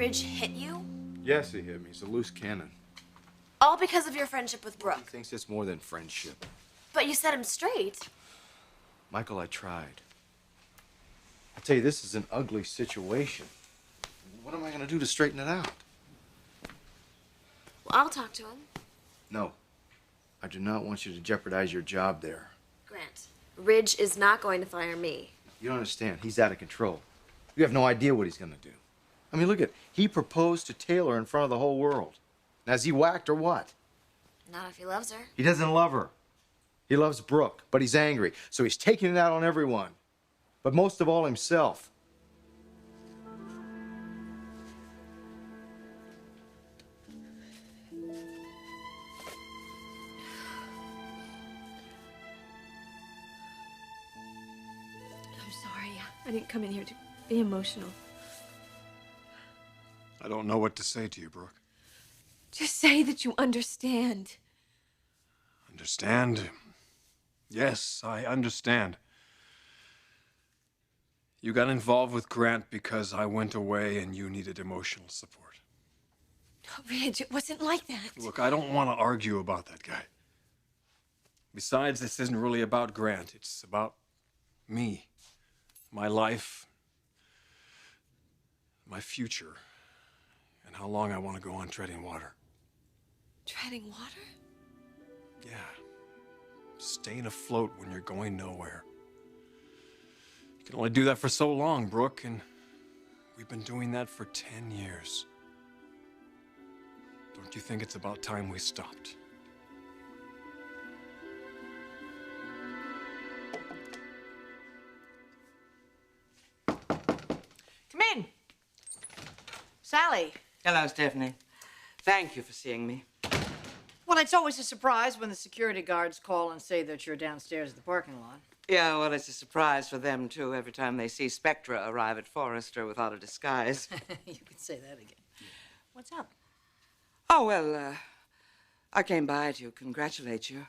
Ridge hit you? Yes, he hit me. He's a loose cannon. All because of your friendship with He Brooke. thinks it's more than friendship. But you set him straight. Michael, I tried. I tell you, this is an ugly situation. What am I going to do to straighten it out? Well, I'll talk to him. No. I do not want you to jeopardize your job there. Grant, Ridge is not going to fire me. You don't understand. He's out of control. You have no idea what he's going to do. I mean, look at, he proposed to Taylor in front of the whole world. Now, is he whacked or what? Not if he loves her. He doesn't love her. He loves Brooke, but he's angry. So he's taking it out on everyone. But most of all, himself. I'm sorry. I didn't come in here to be emotional. I don't know what to say to you, Brooke. Just say that you understand. Understand? Yes, I understand. You got involved with Grant because I went away and you needed emotional support. Oh, Ridge, it wasn't like that. Look, I don't want to argue about that guy. Besides, this isn't really about Grant. It's about me, my life, my future, and how long I want to go on treading water. Treading water? Yeah. Staying afloat when you're going nowhere. You can only do that for so long, Brooke, and we've been doing that for 10 years. Don't you think it's about time we stopped? Come in. Sally. Hello, Stephanie. Thank you for seeing me. Well, it's always a surprise when the security guards call and say that you're downstairs at the parking lot. Yeah, well, it's a surprise for them, too, every time they see Spectra arrive at Forrester without a disguise. You could say that again. What's up? Oh, well, I came by to congratulate you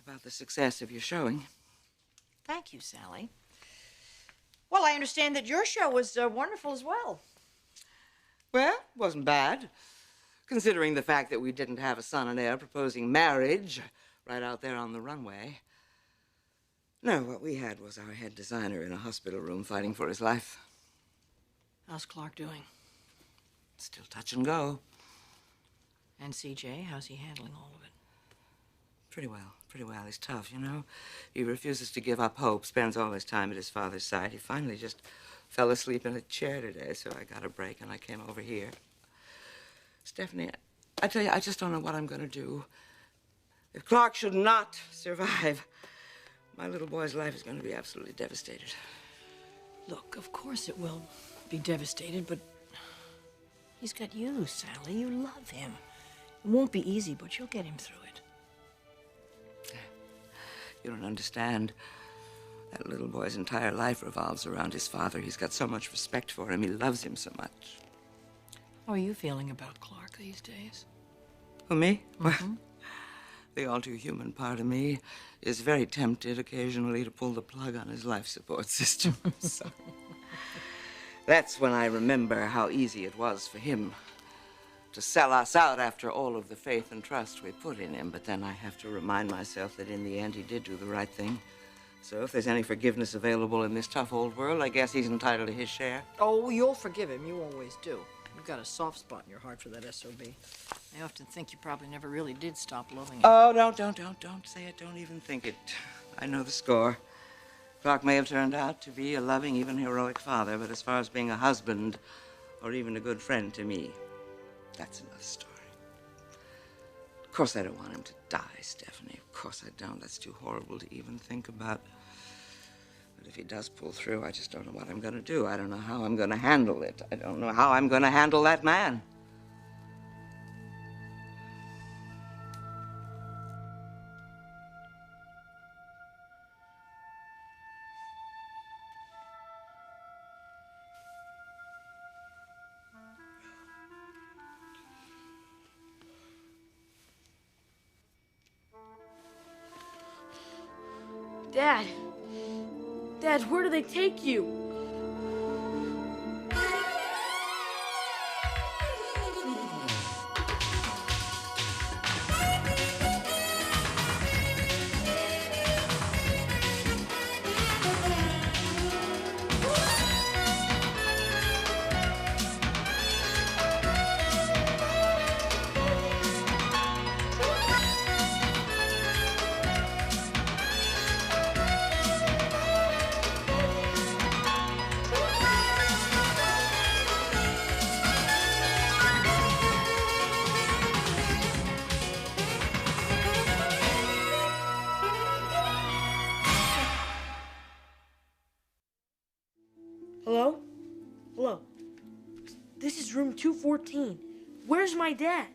about the success of your showing. Thank you, Sally. Well, I understand that your show was wonderful as well. Well, wasn't bad, considering the fact that we didn't have a son and heir proposing marriage right out there on the runway. No, what we had was our head designer in a hospital room fighting for his life. How's Clarke doing? Still touch and go. And CJ, how's he handling all of it? Pretty well, pretty well. He's tough, you know. He refuses to give up hope, spends all his time at his father's side. He finally just fell asleep in a chair today, so I got a break and I came over here. Stephanie, I tell you, I just don't know what I'm going to do. If Clarke should not survive, my little boy's life is going to be absolutely devastated. Look, of course it will be devastated, but he's got you, Sally. You love him. It won't be easy, but you'll get him through it. You don't understand. That little boy's entire life revolves around his father. He's got so much respect for him. He loves him so much. How are you feeling about Clarke these days? Who, me? Mm-hmm. The all-too-human part of me is very tempted occasionally to pull the plug on his life support system. So that's when I remember how easy it was for him to sell us out after all of the faith and trust we put in him. But then I have to remind myself that in the end he did do the right thing. So if there's any forgiveness available in this tough old world, I guess he's entitled to his share. Oh, you'll forgive him. You always do. You've got a soft spot in your heart for that SOB. I often think you probably never really did stop loving him. Oh, don't say it. Don't even think it. I know the score. Clarke may have turned out to be a loving, even heroic father, but as far as being a husband or even a good friend to me, that's another story. Of course I don't want him to die, Stephanie. Of course I don't. That's too horrible to even think about. But if he does pull through, I just don't know what I'm going to do. I don't know how I'm going to handle it. I don't know how I'm going to handle that man. Dad. Dad, where do they take you? Hello? Hello? This is room 214. Where's my dad?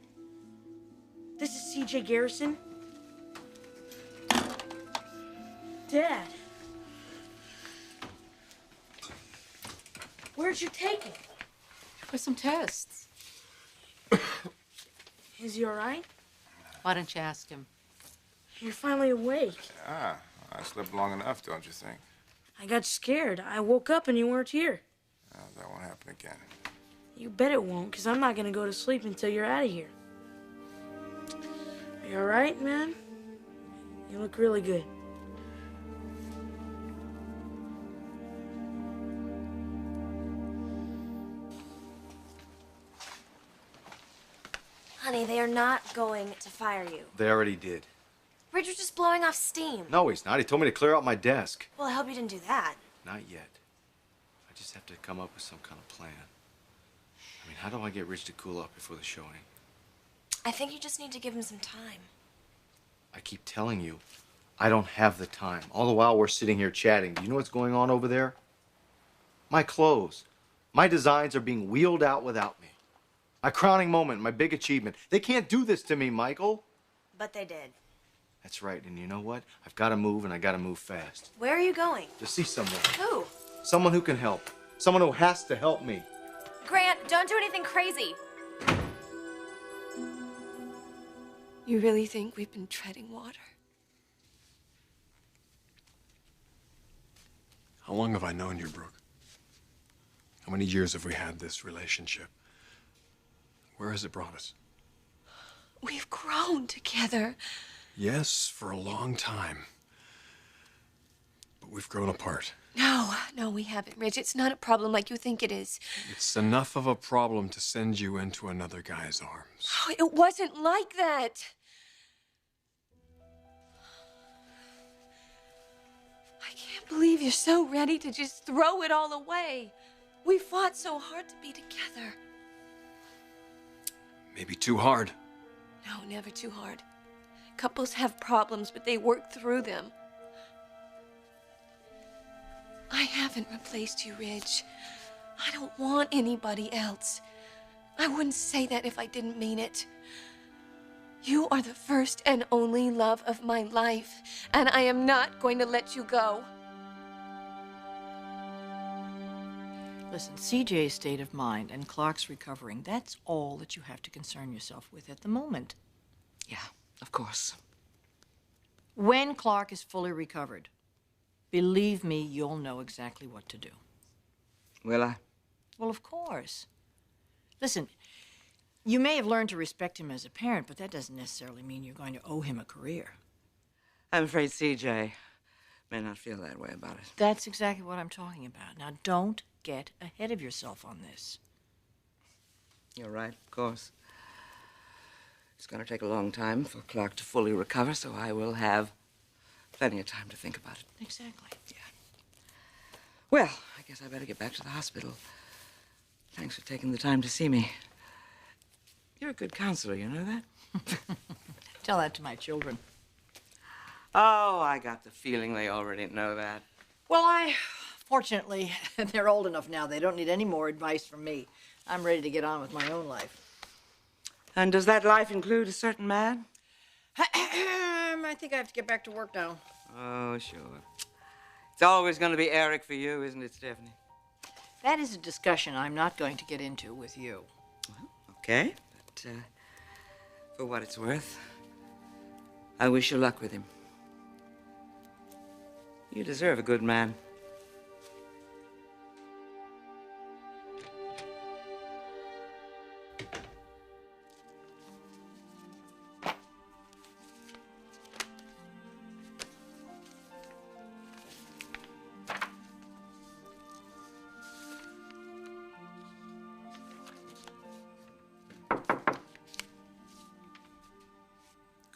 This is CJ Garrison. Dad. Where'd you take him? For some tests. Is he all right? Why don't you ask him? You're finally awake. Ah, I slept long enough, don't you think? I got scared. I woke up and you weren't here. Oh, that won't happen again. You bet it won't, because I'm not going to go to sleep until you're out of here. Are you all right, man? You look really good. Honey, they are not going to fire you. They already did. Ridge was just blowing off steam. No, he's not. He told me to clear out my desk. Well, I hope you didn't do that. Not yet. I just have to come up with some kind of plan. I mean, how do I get Rich to cool up before the showing? I think you just need to give him some time. I keep telling you, I don't have the time. All the while we're sitting here chatting. Do you know what's going on over there? My clothes, my designs are being wheeled out without me. My crowning moment, my big achievement. They can't do this to me, Michael. But they did. That's right, and you know what? I've got to move, and I got to move fast. Where are you going? To see someone. Who? Someone who can help. Someone who has to help me. Grant, don't do anything crazy. You really think we've been treading water? How long have I known you, Brooke? How many years have we had this relationship? Where has it brought us? We've grown together. Yes, for a long time. But we've grown apart. No, we haven't, Ridge. It's not a problem like you think it is. It's enough of a problem to send you into another guy's arms. Oh, it wasn't like that. I can't believe you're so ready to just throw it all away. We fought so hard to be together. Maybe too hard. No, never too hard. Couples have problems, but they work through them. I haven't replaced you, Ridge. I don't want anybody else. I wouldn't say that if I didn't mean it. You are the first and only love of my life, and I am not going to let you go. Listen, CJ's state of mind and Clarke's recovering, that's all that you have to concern yourself with at the moment. Yeah, of course. When Clarke is fully recovered, believe me, you'll know exactly what to do. Will I? Well, of course. Listen, you may have learned to respect him as a parent, but that doesn't necessarily mean you're going to owe him a career. I'm afraid CJ may not feel that way about it. That's exactly what I'm talking about. Now, don't get ahead of yourself on this. You're right, of course. It's going to take a long time for Clarke to fully recover, so I will have plenty of time to think about it. Exactly. Yeah. Well, I guess I better get back to the hospital. Thanks for taking the time to see me. You're a good counselor, you know that? Tell that to my children. Oh, I got the feeling they already know that. Well, fortunately, they're old enough now. They don't need any more advice from me. I'm ready to get on with my own life. And does that life include a certain man? I think I have to get back to work now. Oh, sure. It's always going to be Eric for you, isn't it, Stephanie? That is a discussion I'm not going to get into with you. Well, okay. But for what it's worth, I wish you luck with him. You deserve a good man.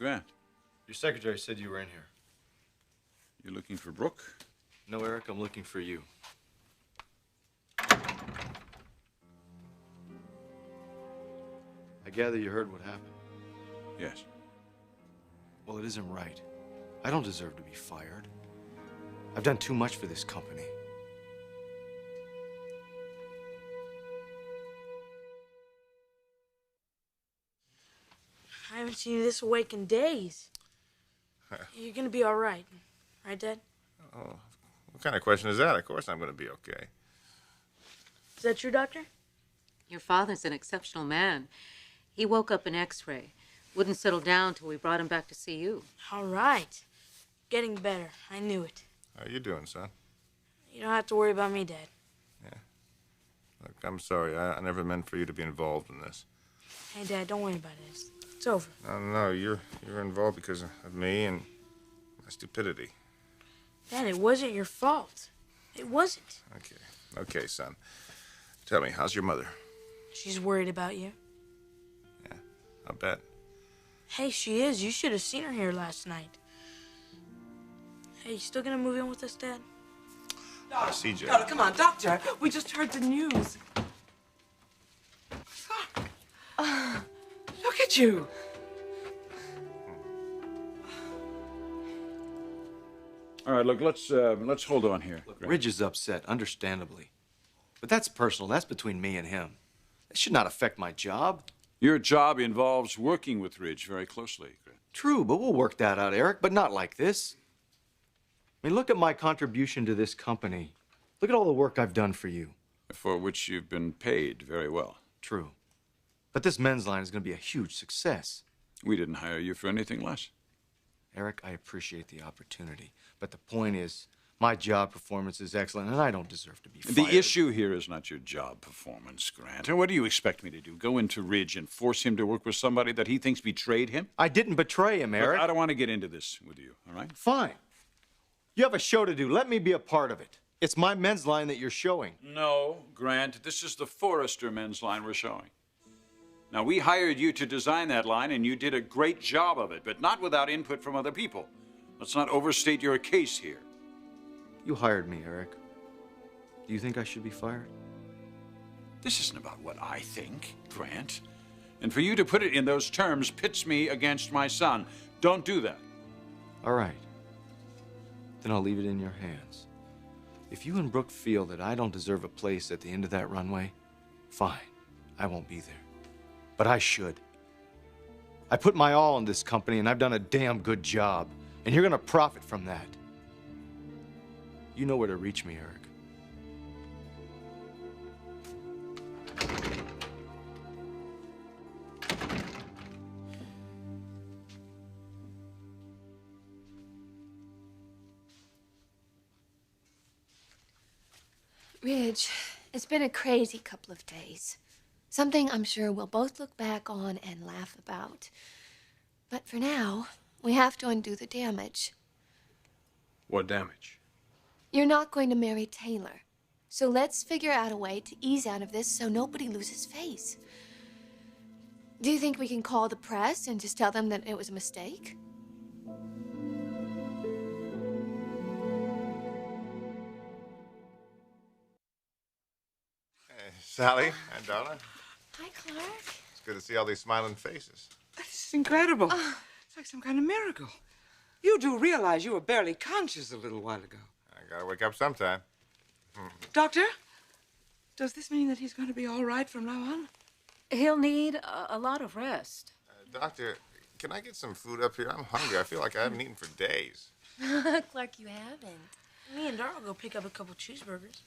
Grant, Your secretary said you were in here. you looking for Brooke? No, Eric, I'm looking for you. I gather you heard what happened. Yes. Well, it isn't right. I don't deserve to be fired. I've done too much for this company. haven't seen you this awake in days. You're gonna be all right. Right, Dad? Oh, what kind of question is that? Of course I'm going to be okay. Is that true, Doctor? Your father's an exceptional man. He woke up in X-ray. Wouldn't settle down till we brought him back to see you. All right. Getting better. I knew it. How you doing, son? You don't have to worry about me, Dad. Look, I'm sorry. I never meant for you to be involved in this. Hey, Dad, don't worry about it. It's over. No, you're involved because of me and my stupidity. Dad, it wasn't your fault. It wasn't. Okay, son. Tell me, how's your mother? She's worried about you. Yeah, I'll bet. Hey, she is. You should have seen her here last night. Hey, you still gonna move in with us, Dad? CJ. Oh, come on, Doctor. We just heard the news. Look at you. All right, look, let's hold on here. Look, Ridge is upset, understandably. But that's personal. That's between me and him. It should not affect my job. Your job involves working with Ridge very closely. True, but we'll work that out, Eric, but not like this. I mean, look at my contribution to this company. Look at all the work I've done for you. For which you've been paid very well. True. But this men's line is going to be a huge success. We didn't hire you for anything less. Eric, I appreciate the opportunity. But the point is, my job performance is excellent, and I don't deserve to be fired. The issue here is not your job performance, Grant. And what do you expect me to do? Go into Ridge and force him to work with somebody that he thinks betrayed him? I didn't betray him, Eric. Look, I don't want to get into this with you, all right? Fine. You have a show to do. Let me be a part of it. It's my men's line that you're showing. No, Grant. This is the Forrester men's line we're showing. Now, we hired you to design that line, and you did a great job of it, but not without input from other people. Let's not overstate your case here. You hired me, Eric. Do you think I should be fired? This isn't about what I think, Grant. And for you to put it in those terms pits me against my son. Don't do that. All right. Then I'll leave it in your hands. If you and Brooke feel that I don't deserve a place at the end of that runway, fine. I won't be there. But I should. I put my all in this company, and I've done a damn good job. And you're gonna profit from that. You know where to reach me, Eric. Ridge, it's been a crazy couple of days. Something I'm sure we'll both look back on and laugh about. But for now, we have to undo the damage. What damage? You're not going to marry Taylor. So let's figure out a way to ease out of this so nobody loses face. Do you think we can call the press and just tell them that it was a mistake? Sally and Donna. Hi, Clarke. It's good to see all these smiling faces. This is incredible. It's like some kind of miracle. You do realize you were barely conscious a little while ago. I gotta wake up sometime. Doctor, does this mean that he's going to be all right from now on? He'll need a lot of rest. Doctor, can I get some food up here? I'm hungry. I feel like I haven't eaten for days. Clarke, you haven't. Me and Darla will go pick up a couple cheeseburgers.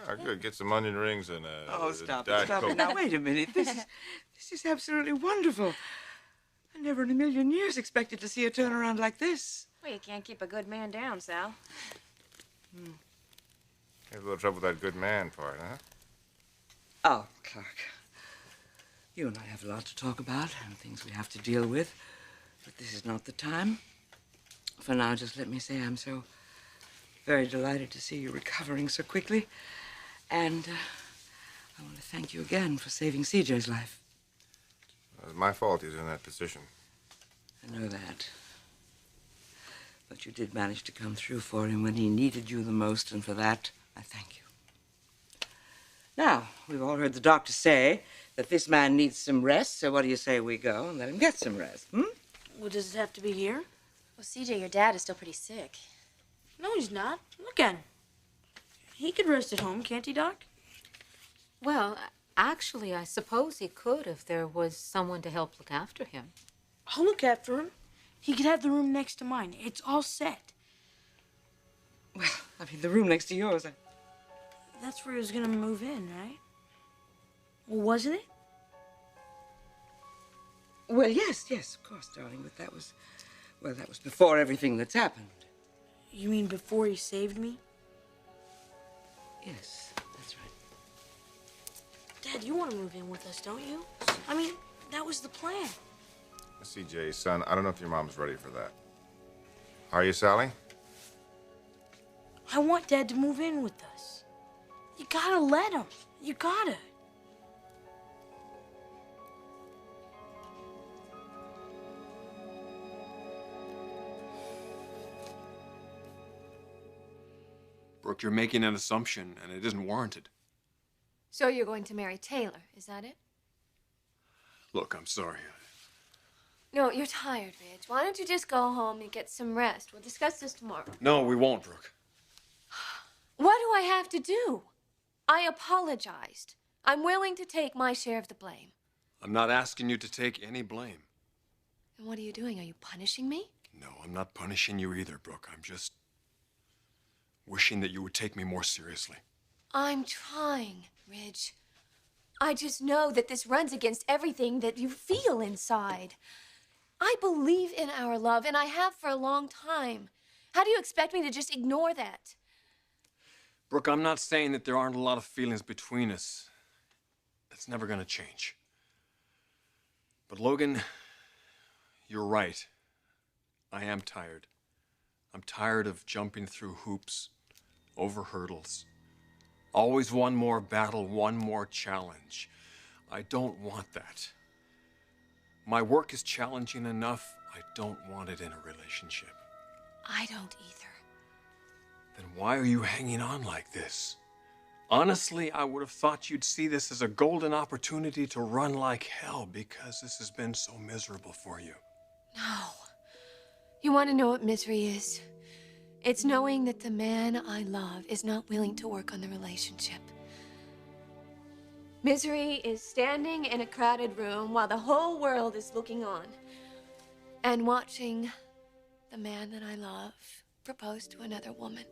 Oh, good. Get some onion rings and Oh, stop it, Diet stop Coke. it. Now, wait a minute. This is absolutely wonderful. I never in a million years expected to see a turnaround like this. Well, you can't keep a good man down, Sal. Had a little trouble with that good man part, huh? Oh, Clarke. You and I have a lot to talk about and things we have to deal with. But this is not the time. For now, just let me say I'm so very delighted to see you recovering so quickly. And I want to thank you again for saving CJ's life. It was my fault he was in that position. I know that. But you did manage to come through for him when he needed you the most, and for that, I thank you. Now, we've all heard the doctor say that this man needs some rest, so what do you say we go and let him get some rest, Well, does it have to be here? Well, CJ, your dad is still pretty sick. No, he's not. Look at him. He could rest at home, can't he, Doc? Well, actually, I suppose he could if there was someone to help look after him. I'll look after him. He could have the room next to mine. It's all set. Well, I mean, the room next to yours. That's where he was gonna move in, right? Well, wasn't it? Well, yes, of course, darling, but that was before everything that's happened. You mean before he saved me? Yes, that's right. Dad, you want to move in with us, don't you? I mean, that was the plan. CJ, son, I don't know if your mom's ready for that. Are you, Sally? I want Dad to move in with us. You gotta let him. You gotta. Brooke, you're making an assumption, and it isn't warranted. So you're going to marry Taylor, is that it? Look, I'm sorry. No, you're tired, Ridge. Why don't you just go home and get some rest? We'll discuss this tomorrow. No, we won't, Brooke. What do I have to do? I apologized. I'm willing to take my share of the blame. I'm not asking you to take any blame. And what are you doing? Are you punishing me? No, I'm not punishing you either, Brooke. I'm just wishing that you would take me more seriously. I'm trying, Ridge. I just know that this runs against everything that you feel inside. I believe in our love, and I have for a long time. How do you expect me to just ignore that? Brooke, I'm not saying that there aren't a lot of feelings between us. That's never gonna change. But Logan, you're right. I am tired. I'm tired of jumping through hoops, over hurdles. Always one more battle, one more challenge. I don't want that. My work is challenging enough. I don't want it in a relationship. I don't either. Then why are you hanging on like this? Honestly, I would have thought you'd see this as a golden opportunity to run like hell because this has been so miserable for you. No. You want to know what misery is? It's knowing that the man I love is not willing to work on the relationship. Misery is standing in a crowded room while the whole world is looking on and watching the man that I love propose to another woman.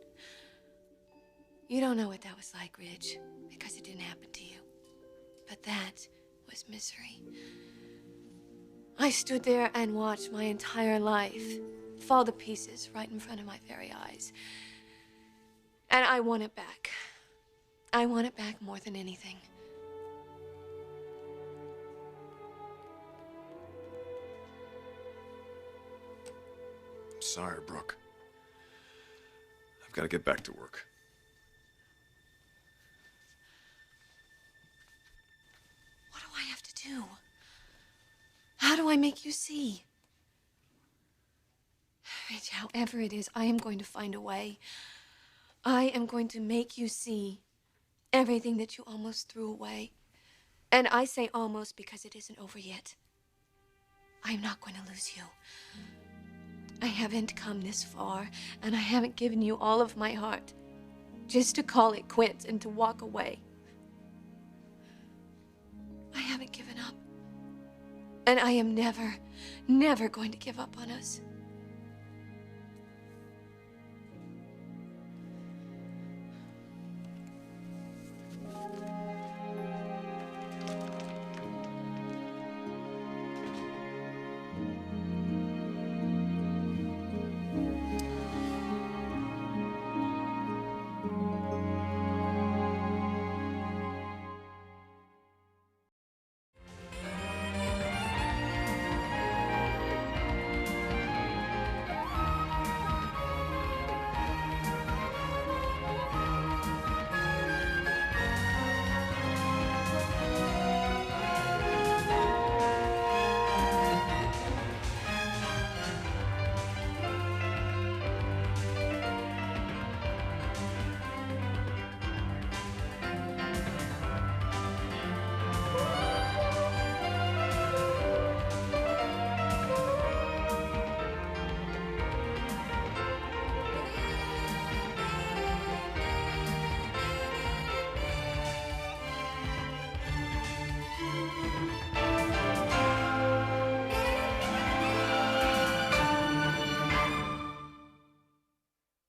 You don't know what that was like, Ridge, because it didn't happen to you. But that was misery. I stood there and watched my entire life fall to pieces right in front of my very eyes. And I want it back. I want it back more than anything. I'm sorry, Brooke. I've got to get back to work. What do I have to do? How do I make you see? Rich, however it is, I am going to find a way. I am going to make you see everything that you almost threw away. And I say almost because it isn't over yet. I am not going to lose you. I haven't come this far, and I haven't given you all of my heart just to call it quits and to walk away. I haven't given up. And I am never, never going to give up on us.